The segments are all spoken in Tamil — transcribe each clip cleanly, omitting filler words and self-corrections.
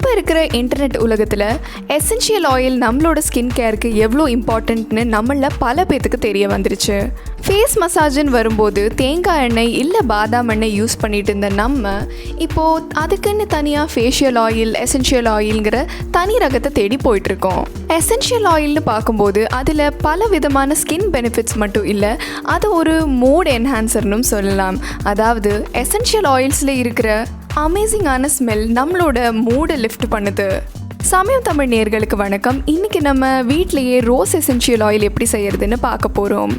இப்போ இருக்கிற இன்டர்நெட் உலகத்தில் எசென்ஷியல் ஆயில் நம்மளோட ஸ்கின் கேருக்கு எவ்வளோ இம்பார்ட்டன்ட்னு நம்மள பல பேத்துக்கு தெரிய வந்துருச்சு. ஃபேஸ் மசாஜுன்னு வரும்போது தேங்காய் எண்ணெய் இல்லை பாதாம் எண்ணெய் யூஸ் பண்ணிட்டு இருந்த நம்ம இப்போது அதுக்குன்னு தனியாக ஃபேஷியல் ஆயில் எசென்ஷியல் ஆயில்ங்கிற தனி ரகத்தை தேடி போயிட்டுருக்கோம். எசென்ஷியல் ஆயில்னு பார்க்கும்போது அதில் பல விதமான ஸ்கின் பெனிஃபிட்ஸ் மட்டும் இல்லை, அது ஒரு மூட் என்ஹான்சர்னும் சொல்லலாம். அதாவது எசென்ஷியல் ஆயில்ஸில் இருக்கிற அமேசிங்கான ஸ்மெல் நம்மளோட மூடை லிஃப்ட் பண்ணுது. சமயம் தமிழ் நேயர்களுக்கு வணக்கம். இன்றைக்கி நம்ம வீட்டிலையே ரோஸ் எசென்ஷியல் ஆயில் எப்படி செய்கிறதுன்னு பார்க்க போகிறோம்.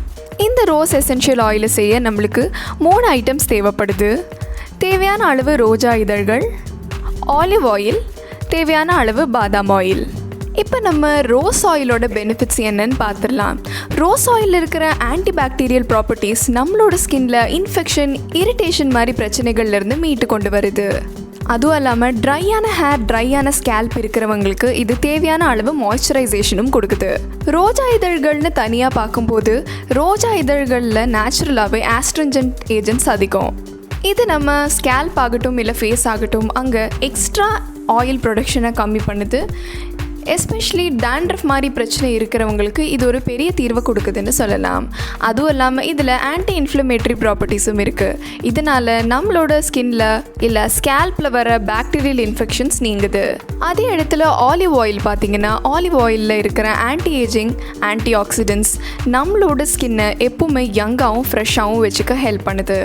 இந்த ரோஸ் எசென்ஷியல் ஆயிலை செய்ய நம்மளுக்கு 3 ஐட்டம்ஸ் தேவைப்படுது. தேவையான அளவு ரோஜா இதழ்கள், ஆலிவ் ஆயில், தேவையான அளவு பாதாம் ஆயில். இப்போ நம்ம ரோஸ் ஆயிலோட பெனிஃபிட்ஸ் என்னன்னு பார்த்துடலாம். ரோஸ் ஆயிலில் இருக்கிற ஆன்டிபாக்டீரியல் ப்ராப்பர்ட்டிஸ் நம்மளோட ஸ்கின்ல இன்ஃபெக்ஷன், இரிட்டேஷன் மாதிரி பிரச்சனைகள்லேருந்து மீட்டு கொண்டு வருது. அதுவும் இல்லாமல் ட்ரையான ஹேர், ட்ரையான ஸ்கேல்ப் இருக்கிறவங்களுக்கு இது தேவையான அளவு மாய்ஸ்சரைசேஷனும் கொடுக்குது. ரோஜா இதழ்கள்னு தனியாக பார்க்கும்போது ரோஜா இதழ்களில் நேச்சுரலாகவே ஆஸ்ட்ரிஞ்சன்ட் ஏஜென்ட்ஸ் அதிகம். இது நம்ம ஸ்கேல்ப் ஆகட்டும் இல்லை ஃபேஸ் ஆகட்டும் அங்கே எக்ஸ்ட்ரா ஆயில் ப்ரொடக்ஷனை கம்மி பண்ணுது. எஸ்பெஷலி டேண்ட்ரஃப் மாதிரி பிரச்சனை இருக்கிறவங்களுக்கு இது ஒரு பெரிய தீர்வை கொடுக்குதுன்னு சொல்லலாம். அதுவும் இல்லாமல் இதில் ஆன்டி இன்ஃப்ளமேட்டரி ப்ராப்பர்ட்டிஸும் இருக்குது. இதனால் நம்மளோட ஸ்கின்ல இல்லை ஸ்கேல்பில் வர பாக்டீரியல் இன்ஃபெக்ஷன்ஸ் நீங்குது. அதே இடத்துல ஆலிவ் ஆயில் பார்த்திங்கன்னா ஆலிவ் ஆயிலில் இருக்கிற ஆன்டி ஏஜிங், ஆன்டி ஆக்சிடென்ட்ஸ் நம்மளோட ஸ்கின்னை எப்பவுமே யங்காகவும் ஃப்ரெஷ்ஷாகவும் வச்சுக்க ஹெல்ப் பண்ணுது.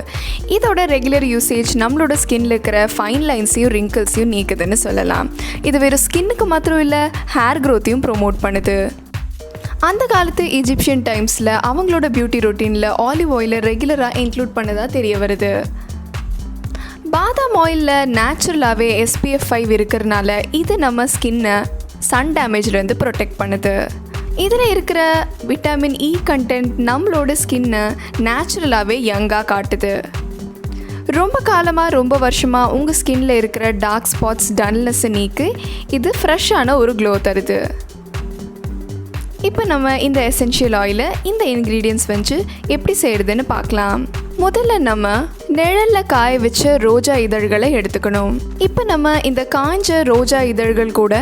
இதோட ரெகுலர் யூசேஜ் நம்மளோட ஸ்கின்ல இருக்கிற ஃபைன் லைன்ஸையும் ரிங்கிள்ஸையும் நீக்குதுன்னு சொல்லலாம். இது வெறும் ஸ்கின்னுக்கு மாத்திரம் இல்லை, ஹேர் க்ரோத்தையும் ப்ரொமோட் பண்ணுது. அந்த காலத்து ஈஜிப்ஷியன் டைம்ஸில் அவங்களோட பியூட்டி ரொட்டீனில் ஆலிவ் ஆயிலை ரெகுலராக இன்க்ளூட் பண்ணதாக தெரிய வருது. பாதாம் ஆயிலில் நேச்சுரலாகவே SPF 5 இருக்கிறதுனால இது நம்ம ஸ்கின்னை சன் டேமேஜ்லேருந்து ப்ரொடெக்ட் பண்ணுது. இதில் இருக்கிற விட்டமின் E கண்டென்ட் நம்மளோட ஸ்கின்னை நேச்சுரலாகவே யங்காக காட்டுது. ரொம்ப காலமாக, ரொம்ப வருஷமாக உங்கள் ஸ்கின்ல இருக்கிற டார்க் ஸ்பாட்ஸ், டல்னஸை நீக்கி இது ஃப்ரெஷ்ஷான ஒரு க்ளோ தருது. இப்போ நம்ம இந்த எசென்ஷியல் ஆயிலை இந்த இன்க்ரீடியன்ட்ஸ் வச்சு எப்படி செய்கிறதுன்னு பார்க்கலாம். முதல்ல நம்ம நிழலில் காய வச்ச ரோஜா இதழ்களை எடுத்துக்கணும். இப்போ நம்ம இந்த காய்ஞ்ச ரோஜா இதழ்கள் கூட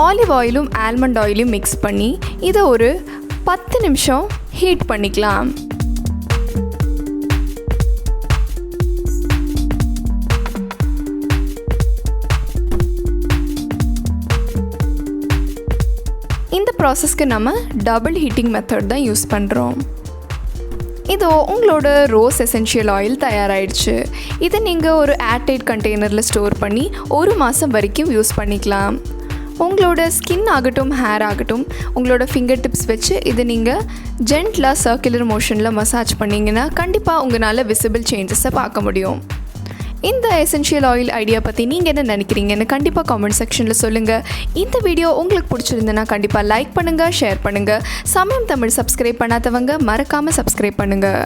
ஆலிவ் ஆயிலும் ஆல்மண்ட் ஆயிலும் மிக்ஸ் பண்ணி இதை ஒரு 10 நிமிஷம் ஹீட் பண்ணிக்கலாம். இந்த ப்ராசஸ்க்கு நம்ம டபுள் ஹீட்டிங் மெத்தட் தான் யூஸ் பண்ணுறோம். இதோ உங்களோட ரோஸ் எசென்ஷியல் ஆயில் தயாராகிடுச்சு. இதை நீங்கள் ஒரு ஏர்டைட் கண்டெய்னரில் ஸ்டோர் பண்ணி 1 மாதம் வரைக்கும் யூஸ் பண்ணிக்கலாம். உங்களோட ஸ்கின் ஆகட்டும், ஹேர் ஆகட்டும், உங்களோட ஃபிங்கர் டிப்ஸ் வச்சு இதை நீங்கள் ஜென்ட்லாக சர்க்குலர் மோஷனில் மசாஜ் பண்ணிங்கன்னா கண்டிப்பாக உங்களால் விசிபிள் சேஞ்சஸை பார்க்க முடியும். இந்த எசென்ஷியல் ஆயில் ஐடியா பற்றி நீங்கள் என்ன நினைக்கிறீங்கன்னு கண்டிப்பாக காமெண்ட் செக்ஷனில் சொல்லுங்கள். இந்த வீடியோ உங்களுக்கு பிடிச்சிருந்துன்னா கண்டிப்பாக லைக் பண்ணுங்கள், ஷேர் பண்ணுங்கள். சமயம் தமிழ் சப்ஸ்கிரைப் பண்ணாதவங்க மறக்காமல் சப்ஸ்கிரைப் பண்ணுங்கள்.